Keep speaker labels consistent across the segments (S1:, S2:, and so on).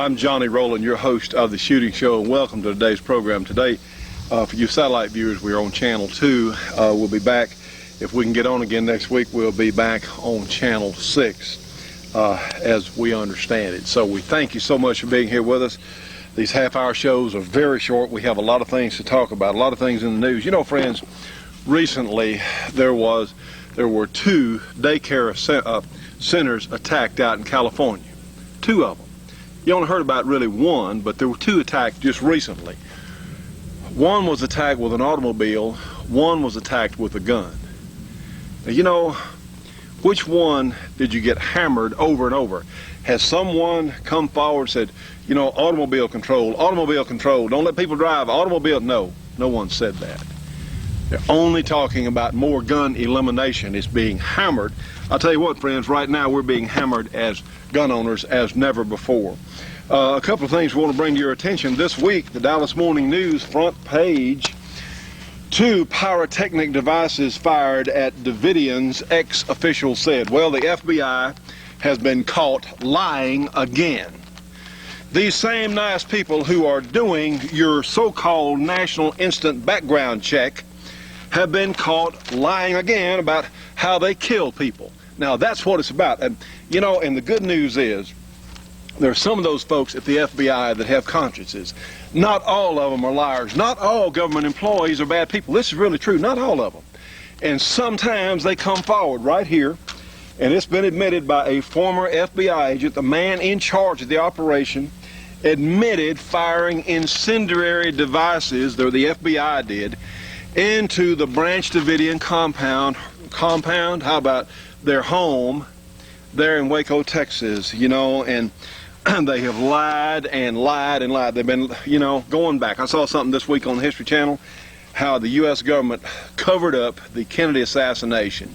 S1: I'm Johnny Rowland, your host of The Shooting Show, and welcome to today's program. Today, for you satellite viewers, we're on Channel 2. We'll be back, if we can get on again next week, we'll be back on Channel 6, as we understand it. So we thank you so much for being here with us. These half-hour shows are very short. We have a lot of things to talk about, a lot of things in the news. You know, friends, recently there were 2 daycare centers attacked out in California. 2 of them. You only heard about really 1, but there were 2 attacked just recently. 1 was attacked with an automobile, 1 was attacked with a gun. Now, you know, which one did you get hammered over and over? Has someone come forward and said, you know, automobile control, don't let people drive, automobile? No, no one said that. They're only talking about more gun elimination. It's being hammered. I'll tell you what, friends, right now we're being hammered as gun owners as never before. A couple of things we want to bring to your attention. This week, the Dallas Morning News front page, 2 pyrotechnic devices fired at Davidians, ex-officials said. Well, the FBI has been caught lying again. These same nice people who are doing your so-called national instant background check have been caught lying again about how they kill people. Now, that's what it's about. And, you know, and the good news is there are some of those folks at the FBI that have consciences. Not all of them are liars. Not all government employees are bad people. This is really true. Not all of them. And sometimes they come forward right here, and it's been admitted by a former FBI agent, the man in charge of the operation, admitted firing incendiary devices, though the FBI did, into the Branch Davidian compound, how about their home there in Waco, Texas, you know, and they have lied and lied and lied. They've been, you know, going back. I saw something this week on the History Channel, how the U.S. government covered up the Kennedy assassination.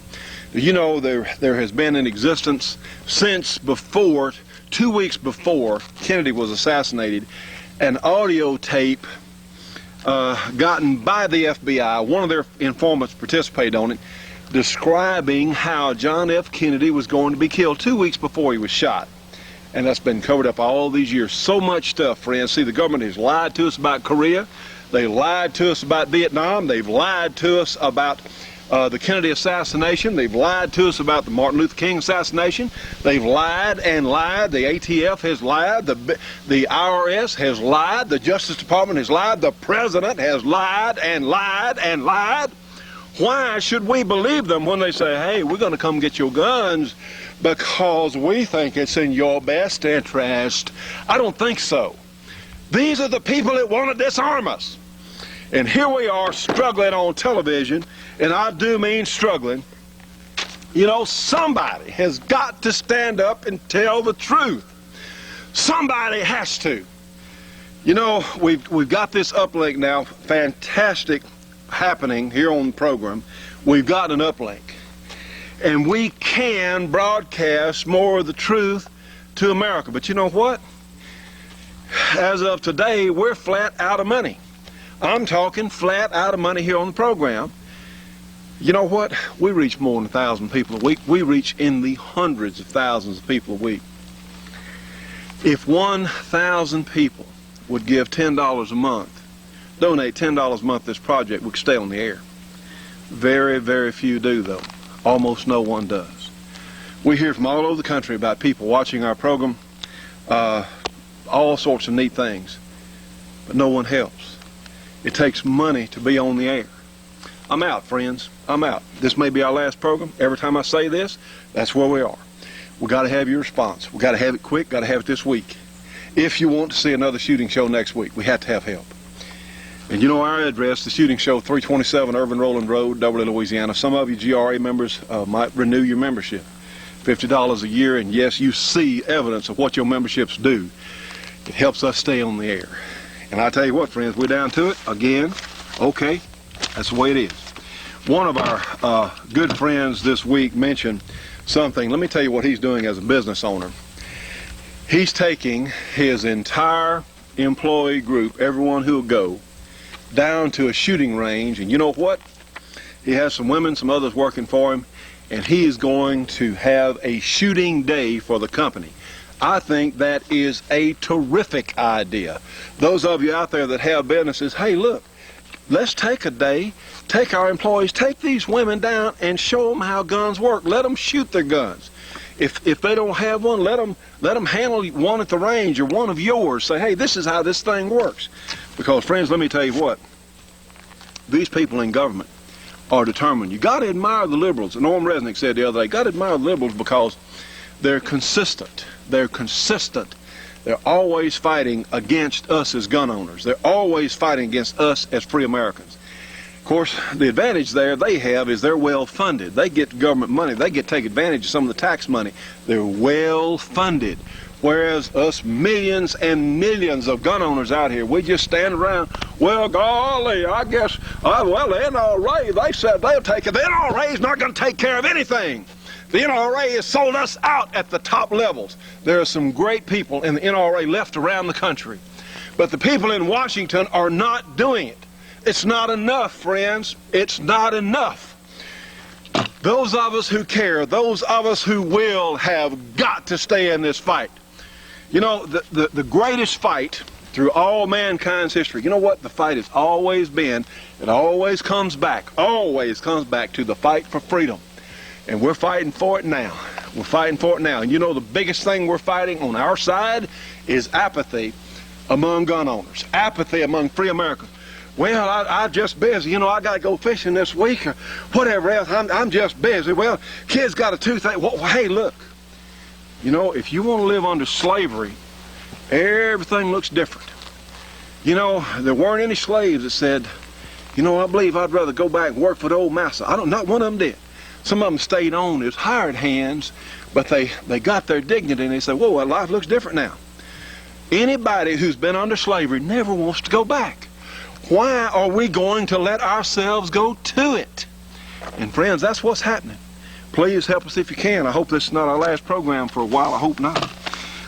S1: You know, there has been in existence since before, 2 weeks before Kennedy was assassinated, an audio tape gotten by the FBI. One of their informants participated on it, describing how John F. Kennedy was going to be killed 2 weeks before he was shot. And that's been covered up all these years. So much stuff, friends. See, the government has lied to us about Korea. They lied to us about Vietnam. They've lied to us about the Kennedy assassination. They've lied to us about the Martin Luther King assassination. They've lied and lied. The ATF has lied. The IRS has lied. The Justice Department has lied. The President has lied and lied and lied. Why should we believe them when they say, hey, we're going to come get your guns because we think it's in your best interest? I don't think so. These are the people that want to disarm us. And here we are struggling on television, and I do mean struggling. You know, somebody has got to stand up and tell the truth. Somebody has to. You know, we've got this uplink now, fantastic happening here on the program. We've got an uplink, and we can broadcast more of the truth to America. But you know what? As of today, we're flat out of money. I'm talking flat out of money here on the program. You know what? We reach more than 1,000 people a week. We reach in the hundreds of thousands of people a week. If 1,000 people would give $10 a month, donate $10 a month to this project, we could stay on the air. Very, very few do, though. Almost no one does. We hear from all over the country about people watching our program, all sorts of neat things, but no one helps. It takes money to be on the air. I'm out, friends. I'm out. This may be our last program. Every time I say this, that's where we are. We got to have your response. We got to have it quick. Got to have it this week. If you want to see another shooting show next week, we have to have help. And you know our address, the Shooting Show, 327 Irvin Rowland Road, Dublin, Louisiana. Some of you GRA members might renew your membership. $50 a year, and yes, you see evidence of what your memberships do. It helps us stay on the air. And I tell you what, friends, we're down to it again. Okay, that's the way it is. One of our good friends this week mentioned something. Let me tell you what he's doing as a business owner. He's taking his entire employee group, everyone who will go, down to a shooting range, and you know what? He has some women, some others working for him, and he is going to have a shooting day for the company. I think that is a terrific idea. Those of you out there that have businesses, hey, look, let's take a day, take our employees, take these women down and show them how guns work. Let them shoot their guns. If they don't have one, let them handle one at the range or one of yours. Say, hey, this is how this thing works. Because, friends, let me tell you what. These people in government are determined. You got to admire the liberals. Norm Resnick said the other day, got to admire the liberals because they're consistent. They're consistent. They're always fighting against us as gun owners. They're always fighting against us as free Americans. Of course, the advantage there they have is they're well funded. They get government money. They get to take advantage of some of the tax money. They're well funded. Whereas us millions and millions of gun owners out here, we just stand around, well, golly, I guess, well, the NRA, they said they'll take it. The NRA is not going to take care of anything. The NRA has sold us out at the top levels. There are some great people in the NRA left around the country. But the people in Washington are not doing it. It's not enough, friends. It's not enough. Those of us who care, those of us who will, have got to stay in this fight. You know, the greatest fight through all mankind's history, you know what? The fight has always been, it always comes back to the fight for freedom. And we're fighting for it now. We're fighting for it now. And you know the biggest thing we're fighting on our side is apathy among gun owners. Apathy among free Americans. Well, I'm just busy. You know, I got to go fishing this week or whatever else. I'm just busy. Well, kids got a toothache. Well, hey, look. You know, if you want to live under slavery, everything looks different. You know, there weren't any slaves that said, you know, I believe I'd rather go back and work for the old master. Not one of them did. Some of them stayed on as hired hands, but they got their dignity and they said, whoa, life looks different now. Anybody who's been under slavery never wants to go back. Why are we going to let ourselves go to it? And friends, that's what's happening. Please help us if you can. I hope this is not our last program for a while. I hope not.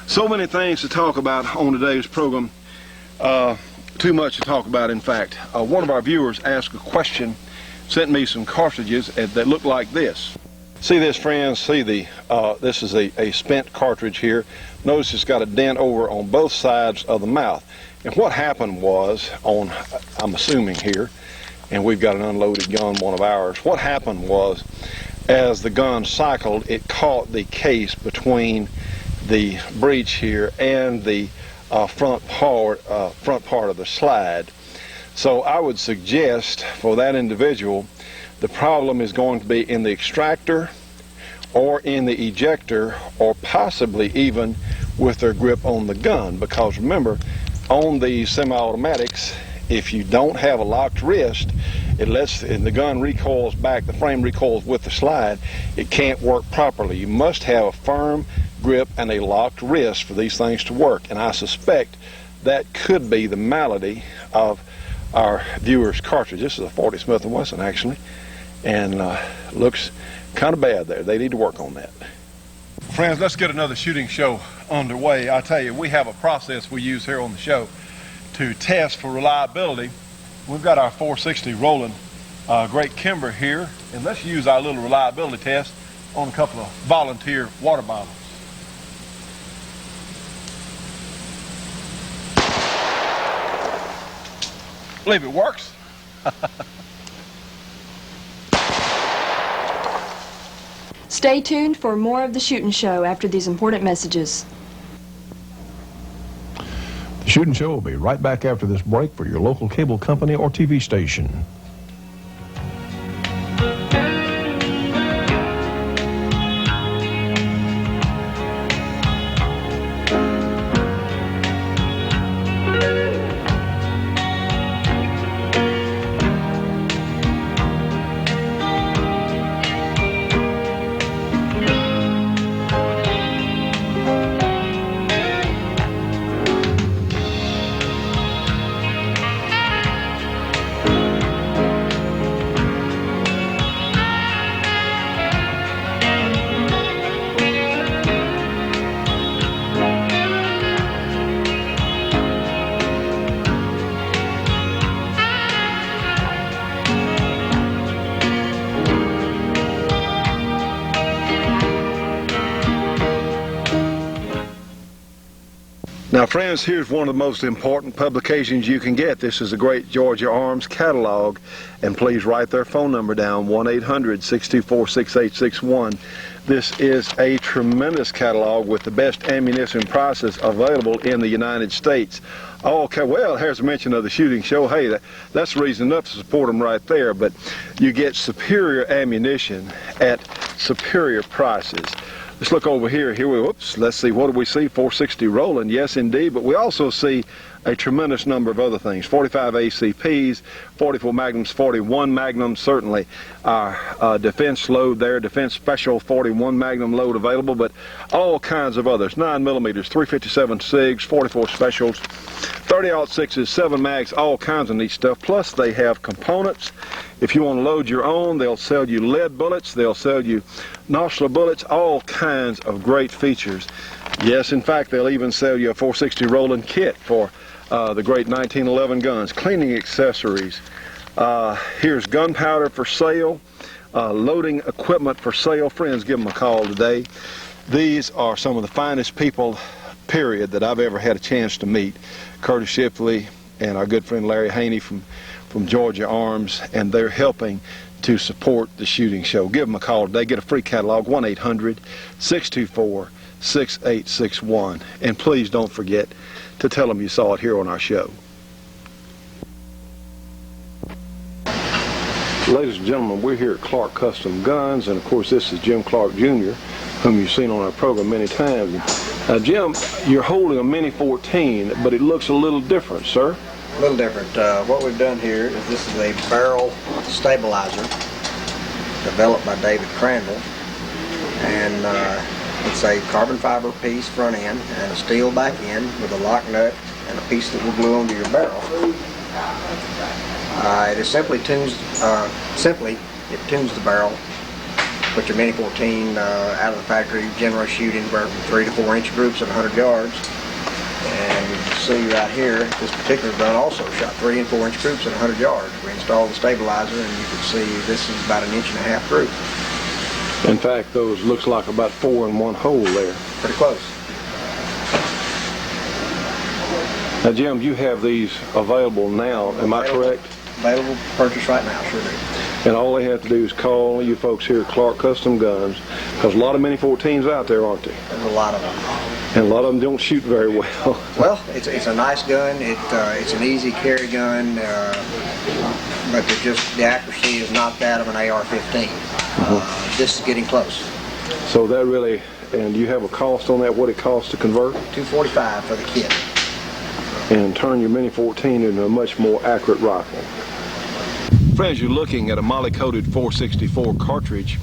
S1: So many things to talk about on today's program. Too much to talk about, in fact. One of our viewers asked a question, sent me some cartridges that look like this. See this, friends? See this is a spent cartridge here. Notice it's got a dent over on both sides of the mouth. And what happened was, I'm assuming here, and we've got an unloaded gun, one of ours, what happened was, as the gun cycled, it caught the case between the breech here and the front part of the slide. So I would suggest for that individual, the problem is going to be in the extractor or in the ejector or possibly even with their grip on the gun, because remember, on these semi-automatics, if you don't have a locked wrist, and the gun recoils back, the frame recoils with the slide, it can't work properly. You must have a firm grip and a locked wrist for these things to work. And I suspect that could be the malady of our viewer's cartridge. This is a 40 Smith & Wesson actually, and looks kind of bad there. They need to work on that. Friends, let's get another shooting show underway. I tell you, we have a process we use here on the show to test for reliability. We've got our 460 Rowland Great Kimber here, and let's use our little reliability test on a couple of volunteer water bottles. Believe it works.
S2: Stay tuned for more of the Shootin' Show after these important messages.
S3: The Shootin' Show will be right back after this break for your local cable company or TV station.
S1: Friends, here's one of the most important publications you can get. This is the Great Georgia Arms Catalog, and please write their phone number down, 1-800-624-6861. This is a tremendous catalog with the best ammunition prices available in the United States. Okay, well, here's a mention of the shooting show. Hey, that's reason enough to support them right there, but you get superior ammunition at superior prices. Let's look over here. Whoops, let's see, what do we see? 460 Rowland, yes indeed, but we also see a tremendous number of other things. 45 ACPs, 44 Magnums, 41 Magnums, certainly our defense load there, defense special 41 Magnum load available, but all kinds of others. 9mm, 357 SIGs, 44 specials, 30-06s, 7 mags, all kinds of neat stuff. Plus they have components. If you want to load your own, they'll sell you lead bullets, they'll sell you nostril bullets, all kinds of great features. Yes, in fact, they'll even sell you a 460 Rowland kit for the great 1911 guns, cleaning accessories. Here's gunpowder for sale, loading equipment for sale. Friends, give them a call today. These are some of the finest people, period, that I've ever had a chance to meet. Curtis Shipley and our good friend Larry Haney from Georgia Arms, and they're helping to support the shooting show. Give them a call today. Get a free catalog, 1-800-624-6861. And please don't forget to tell them you saw it here on our show. Ladies and gentlemen, we're here at Clark Custom Guns, and of course this is Jim Clark Jr., whom you've seen on our program many times. Now Jim, you're holding a Mini 14, but it looks a little different, sir.
S4: A little different. What we've done here is this is a barrel stabilizer developed by David Crandall, and it's a carbon fiber piece front end and a steel back end with a lock nut and a piece that will glue onto your barrel. It is simply tunes. It tunes the barrel. Put your Mini 14 out of the factory, generally shoot anywhere from 3 to 4 inch groups at 100 yards. And you can see right here, this particular gun also shot 3 and 4 inch groups at 100 yards. We installed the stabilizer, and you can see this is about 1.5 inch group.
S1: In fact, those looks like about 4 in one hole there.
S4: Pretty close.
S1: Now Jim, you have these available now, am I correct?
S4: Available for purchase right now, sure do.
S1: And all they have to do is call you folks here at Clark Custom Guns, because a lot of Mini 14s out there, aren't they?
S4: There's a lot of them.
S1: And a lot of them don't shoot very well.
S4: Well, it's a nice gun. It's an easy carry gun, but the accuracy is not that of an AR-15. This is getting close.
S1: So that really, and you have a cost on that, what it costs to convert?
S4: $245 for the kit.
S1: And turn your Mini 14 into a much more accurate rifle. Friends, you're looking at a moly-coated 464 cartridge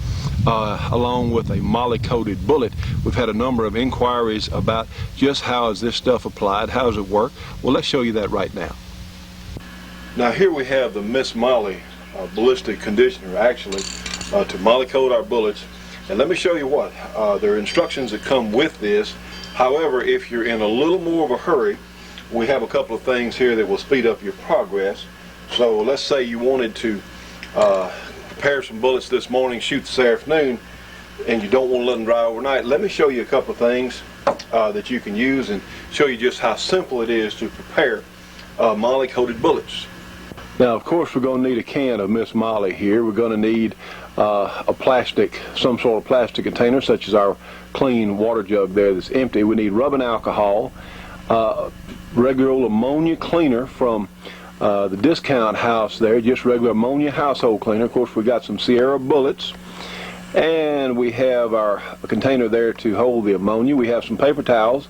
S1: along with a moly-coated bullet. We've had a number of inquiries about just how is this stuff applied, how does it work. Well, let's show you that right now. Now here we have the Miss Molly ballistic conditioner, actually, to moly-coat our bullets. And let me show you what. There are instructions that come with this. However, if you're in a little more of a hurry, we have a couple of things here that will speed up your progress. So let's say you wanted to prepare some bullets this morning, shoot this afternoon, and you don't want to let them dry overnight. Let me show you a couple of things that you can use and show you just how simple it is to prepare moly-coated bullets. Now, of course, we're going to need a can of Miss Molly here. We're going to need a plastic, some sort of plastic container, such as our clean water jug there that's empty. We need rubbing alcohol, regular old ammonia cleaner from the discount house there, just regular ammonia household cleaner. Of course, we got some Sierra bullets, and we have our container there to hold the ammonia. We have some paper towels,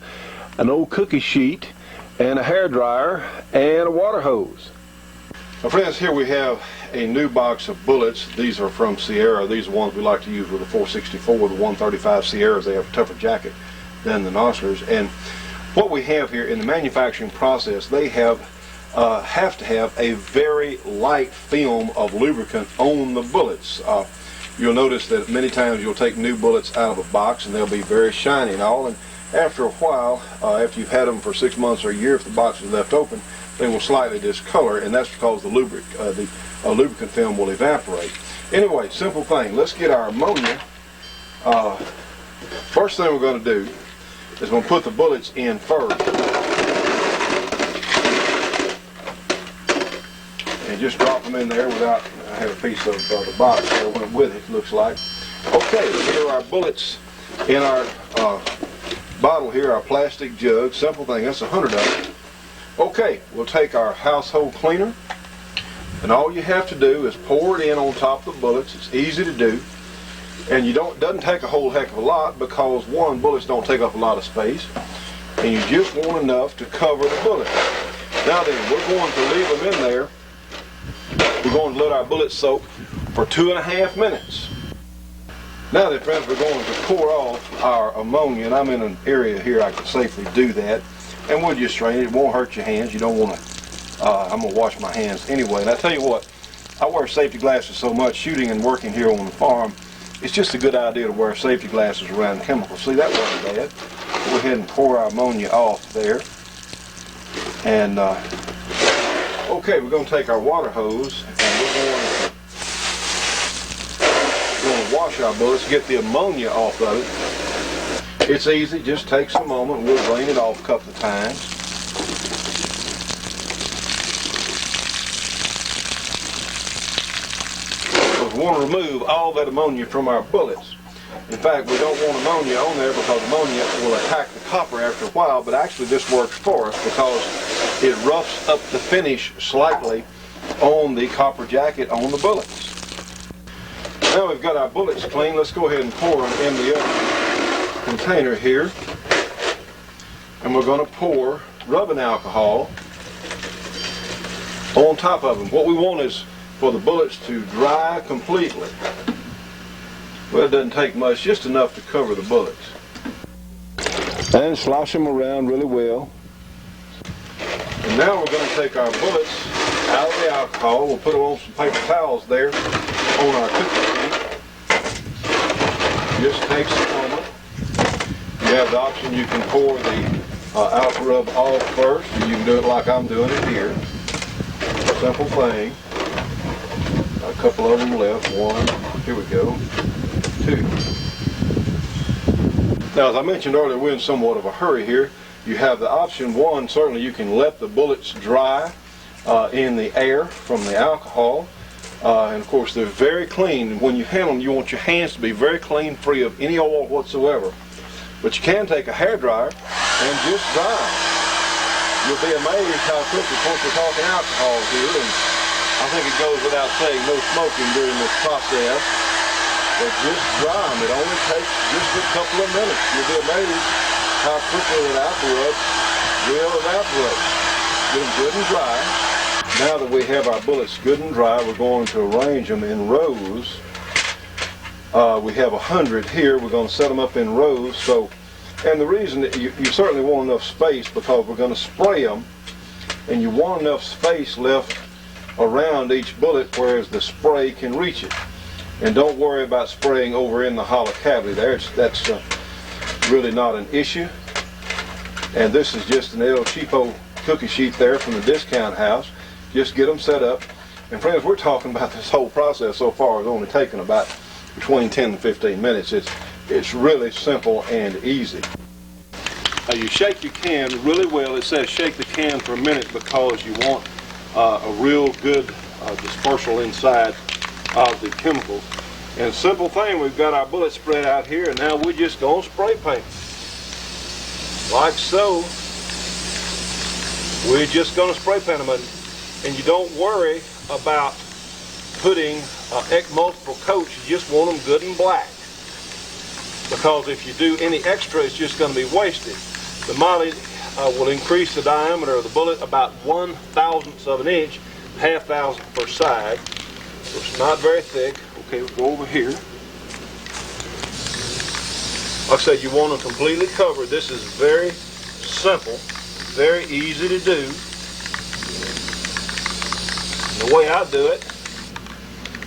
S1: an old cookie sheet, and a hair dryer, and a water hose. Now, friends, here we have a new box of bullets. These are from Sierra. These are ones we like to use with the 464, the 135 Sierras. They have a tougher jacket than the Noslers. And what we have here in the manufacturing process, they have to have a very light film of lubricant on the bullets. You'll notice that many times you'll take new bullets out of a box and they'll be very shiny and all, and after a while, after you've had them for 6 months or a year, if the box is left open, they will slightly discolor, and that's because the lubricant film will evaporate. Anyway, simple thing. Let's get our ammonia. First thing we're going to do is we're going to put the bullets in first. and just drop them in there without, I have a piece of the box that went with it, looks like. Okay, here are our bullets in our bottle here, our plastic jug. Simple thing, that's 100 of them. Okay, we'll take our household cleaner, and all you have to do is pour it in on top of the bullets. It's easy to do, and doesn't take a whole heck of a lot because one, bullets don't take up a lot of space, and you just want enough to cover the bullet. Now then, we're going to leave them in there. We're going to let our bullets soak for 2.5 minutes. Now then, friends, we're going to pour off our ammonia, and I'm in an area here I can safely do that. And we'll just strain it. It won't hurt your hands. You don't want to, I'm going to wash my hands anyway. And I tell you what, I wear safety glasses so much, shooting and working here on the farm, it's just a good idea to wear safety glasses around chemicals. See, that wasn't bad. Go ahead and pour our ammonia off there. And, okay, we're going to take our water hose, and we're going to wash our bullets, get the ammonia off of it. It's easy, just takes a moment. We'll drain it off a couple of times. We want to remove all that ammonia from our bullets. In fact, we don't want ammonia on there because ammonia will attack the copper after a while, but actually this works for us because it roughs up the finish slightly on the copper jacket on the bullets. Now we've got our bullets clean. Let's go ahead and pour them in the other container here, and we're going to pour rubbing alcohol on top of them. What we want is for the bullets to dry completely. Well, it doesn't take much, just enough to cover the bullets. And slosh them around really well. And now we're going to take our bullets out of the alcohol. We'll put them on some paper towels there on our cooking sheet. Just takes a moment. You have the option, you can pour the alcohol rub off first, or you can do it like I'm doing it here. Simple thing. A couple of them left. One, here we go, 2. Now, as I mentioned earlier, we're in somewhat of a hurry here. You have the option, one, certainly you can let the bullets dry in the air from the alcohol. And of course, they're very clean. When you handle them, you want your hands to be very clean, free of any oil whatsoever. But you can take a hairdryer and just dry them. You'll be amazed how quickly, of course, we're talking alcohol here, and I think it goes without saying, no smoking during this process. But just dry them. It only takes just a couple of minutes. You'll be amazed how quickly that alcohol will evaporate. Get them good and dry. Now that we have our bullets good and dry, we're going to arrange them in rows. We have 100 here. We're going to set them up in rows. And the reason that you certainly want enough space because we're going to spray them, and you want enough space left around each bullet whereas the spray can reach it. And don't worry about spraying over in the hollow cavity there. That's really not an issue. And this is just an El Cheapo cookie sheet there from the discount house. Just get them set up. And friends, we're talking about this whole process so far has only taken about between 10 and 15 minutes. It's really simple and easy. You shake your can really well. It says shake the can for a minute because you want a real good dispersal inside of the chemicals. And simple thing, we've got our bullets spread out here, and now we're just going to spray paint. Like so. We're just going to spray paint them, and you don't worry about putting multiple coats. You just want them good and black, because if you do any extra, it's just going to be wasted. The mileage will increase the diameter of the bullet about 1/1000th of an inch, 1/2,000 per side. So it's not very thick. Okay, we'll go over here. Like I said, you want them completely covered. This is very simple, very easy to do. The way I do it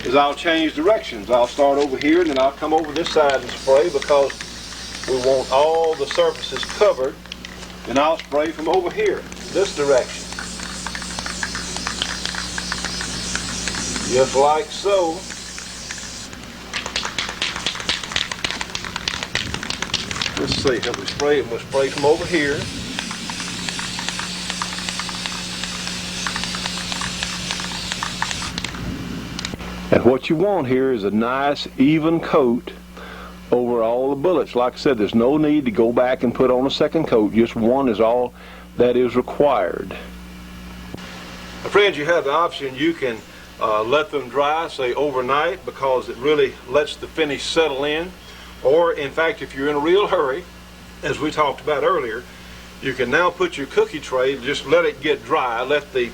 S1: is I'll change directions. I'll start over here and then I'll come over this side and spray because we want all the surfaces covered. Then I'll spray from over here, this direction. Just like so. Let's see, have we sprayed? We'll spray from over here. And what you want here is a nice even coat over all the bullets. Like I said, there's no need to go back and put on a second coat. Just one is all that is required. Friends, you have the option. You can let them dry, say overnight, because it really lets the finish settle in. Or, in fact, if you're in a real hurry, as we talked about earlier, you can now put your cookie tray, just let it get dry, let the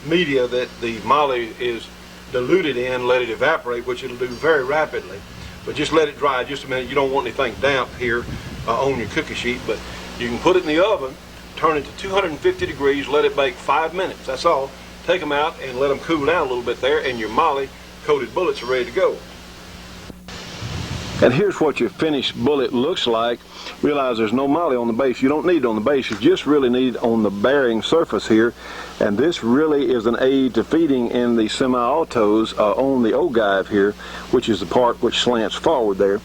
S1: media that the moly is diluted in, let it evaporate, which it'll do very rapidly. But just let it dry just a minute. You don't want anything damp here on your cookie sheet, but you can put it in the oven, turn it to 250 degrees, let it bake 5 minutes. That's all. Take them out and let them cool down a little bit there, and your moly coated bullets are ready to go. And here's what your finished bullet looks like. Realize there's no moly on the base. You don't need it on the base. You just really need it on the bearing surface here. And this really is an aid to feeding in the semi-autos on the ogive here, which is the part which slants forward there.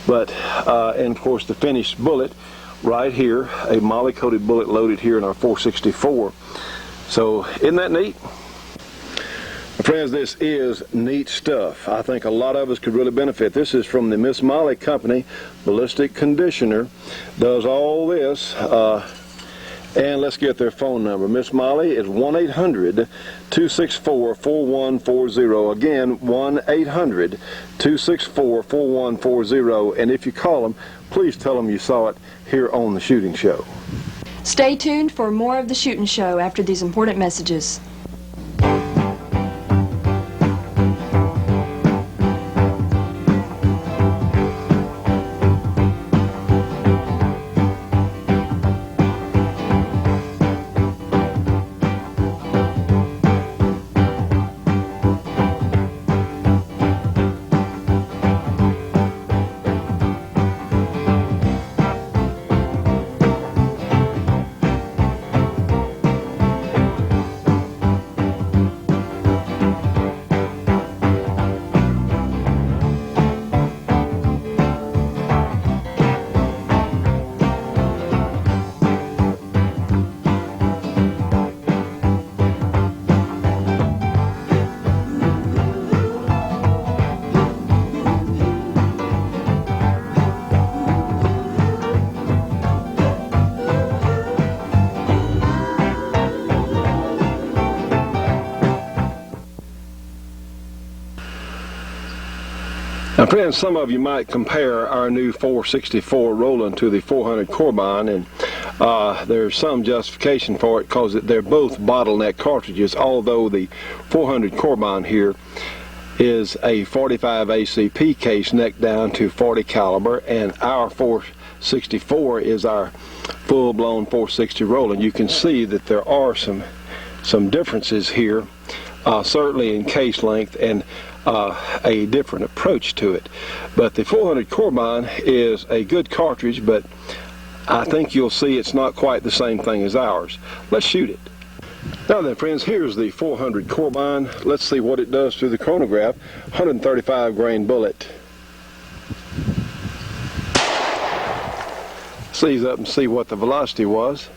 S1: But, and of course the finished bullet right here, a moly coated bullet loaded here in our 464. So isn't that neat? Friends, this is neat stuff. I think a lot of us could really benefit. This is from the Miss Molly Company Ballistic Conditioner. Does all this. And let's get their phone number. Miss Molly is 1-800-264-4140. Again, 1-800-264-4140. And if you call them, please tell them you saw it here on the Shooting Show.
S2: Stay tuned for more of the Shootin' Show after these important messages.
S1: Now friends, some of you might compare our new 464 Rowland to the 400 Carbine, and there's some justification for it because they're both bottleneck cartridges, although the 400 Carbine here is a 45 ACP case neck down to 40 caliber, and our 464 is our full-blown 460 Rowland. You can see that there are some differences here, certainly in case length and a different approach to it. But the 400 Carbine is a good cartridge, but I think you'll see it's not quite the same thing as ours. Let's shoot it. Now then friends, here's the 400 Carbine. Let's see what it does through the chronograph. 135 grain bullet. Seize up and see what the velocity was.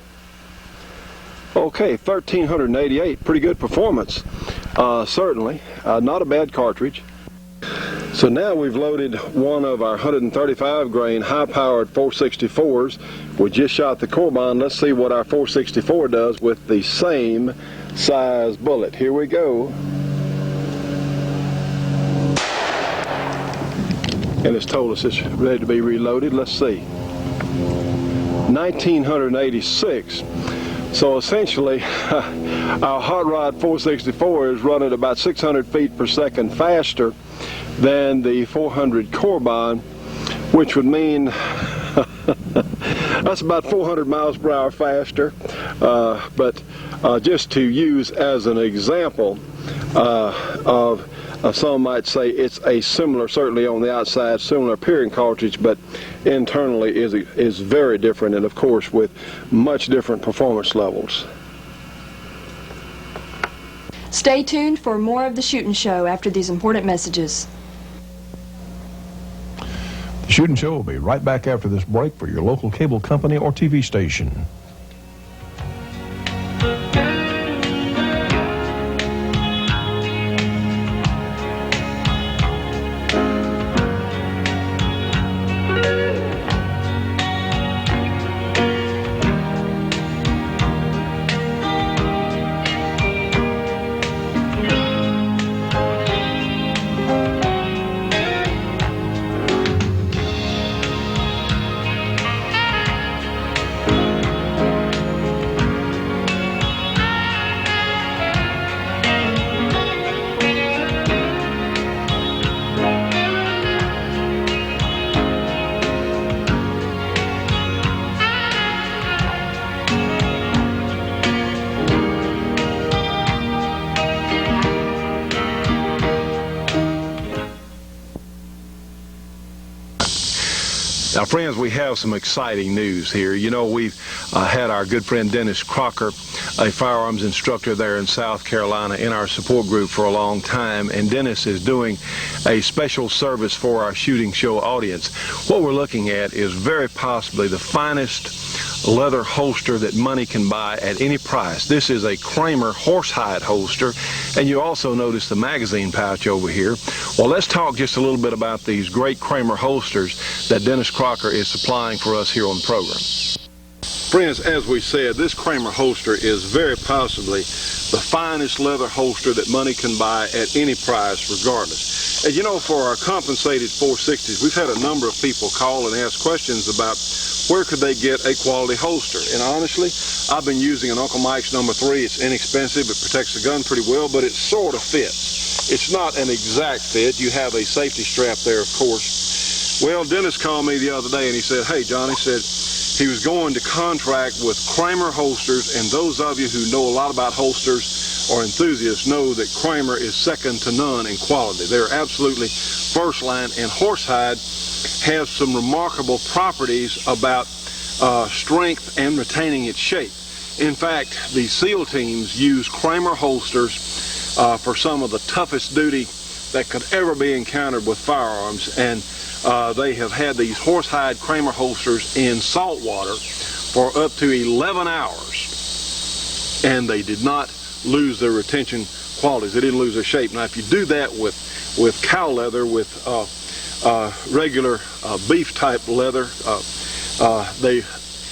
S1: Okay, 1388, pretty good performance. Certainly, not a bad cartridge. So now we've loaded one of our 135 grain high-powered 464s. We just shot the Carbine. Let's see what our 464 does with the same size bullet. Here we go. And it's told us it's ready to be reloaded. Let's see. 1986. So essentially, our hot rod 464 is running about 600 feet per second faster than the 400 Carbine, which would mean that's about 400 miles per hour faster. But just to use as an example of some might say it's a similar, certainly on the outside, similar appearing cartridge, but internally is very different, and of course with much different performance levels.
S2: Stay tuned for more of the Shootin' Show after these important messages.
S3: The Shooting Show will be right back after this break for your local cable company or TV station.
S1: Now, friends, we have some exciting news here. You know, we've had our good friend Dennis Crocker, a firearms instructor there in South Carolina, in our support group for a long time, and Dennis is doing a special service for our shooting show audience. What we're looking at is very possibly the finest leather holster that money can buy at any price. This is a Kramer horsehide holster, and you also notice the magazine pouch over here. Well, let's talk just a little bit about these great Kramer holsters that Dennis Crocker is supplying for us here on the program. Friends, as we said, this Kramer holster is very possibly the finest leather holster that money can buy at any price regardless. And you know, for our compensated 460s, we've had a number of people call and ask questions about where could they get a quality holster. And honestly, I've been using an Uncle Mike's number 3. It's inexpensive, it protects the gun pretty well, but it sort of fits. It's not an exact fit. You have a safety strap there, of course. Well, Dennis called me the other day and he said, hey, John, he said he was going to contract with Kramer holsters, and those of you who know a lot about holsters or enthusiasts know that Kramer is second to none in quality. They're absolutely first line, and horsehide has some remarkable properties about strength and retaining its shape. In fact, the SEAL teams use Kramer holsters for some of the toughest duty that could ever be encountered with firearms, and they have had these horsehide Kramer holsters in salt water for up to 11 hours, and they did not lose their retention qualities. They didn't lose their shape. Now, if you do that with cow leather, with regular beef type leather,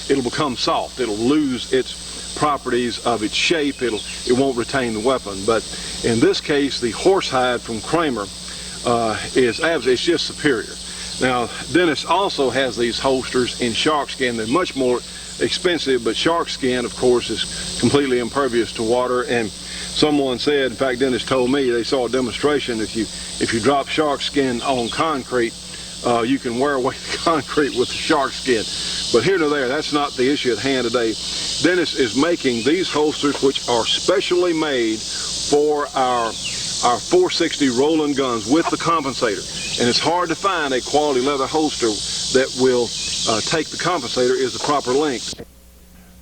S1: it'll become soft. It'll lose its properties of its shape. It won't retain the weapon. But in this case, the horsehide from Kramer it's just superior. Now, Dennis also has these holsters in shark skin. They're much more expensive, but shark skin, of course, is completely impervious to water. And someone said, in fact, Dennis told me, they saw a demonstration, if you drop shark skin on concrete, you can wear away the concrete with the shark skin. But here to there, that's not the issue at hand today. Dennis is making these holsters, which are specially made for our 460 Rowland guns with the compensator. And it's hard to find a quality leather holster that will take the compensator is the proper length.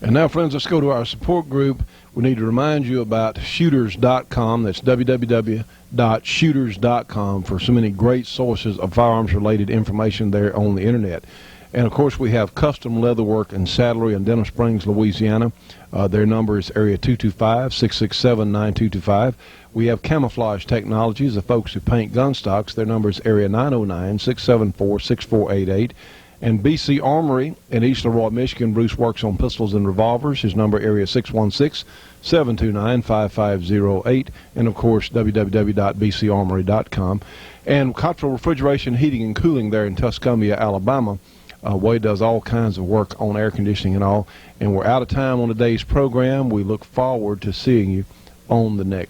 S3: And now, friends, let's go to our support group. We need to remind you about shooters.com. That's www.shooters.com for so many great sources of firearms-related information there on the internet. And, of course, we have custom leatherwork and saddlery in Denham Springs, Louisiana. Their number is area 225-667-9225. We have Camouflage Technologies, the folks who paint gun stocks. Their number is area 909-674-6488. And BC Armory in East LaRoy, Michigan. Bruce works on pistols and revolvers. His number area 616-729-5508. And, of course, www.bcarmory.com. And Cottrell Refrigeration, Heating, and Cooling there in Tuscumbia, Alabama. Wade does all kinds of work on air conditioning and all. And we're out of time on today's program. We look forward to seeing you on the next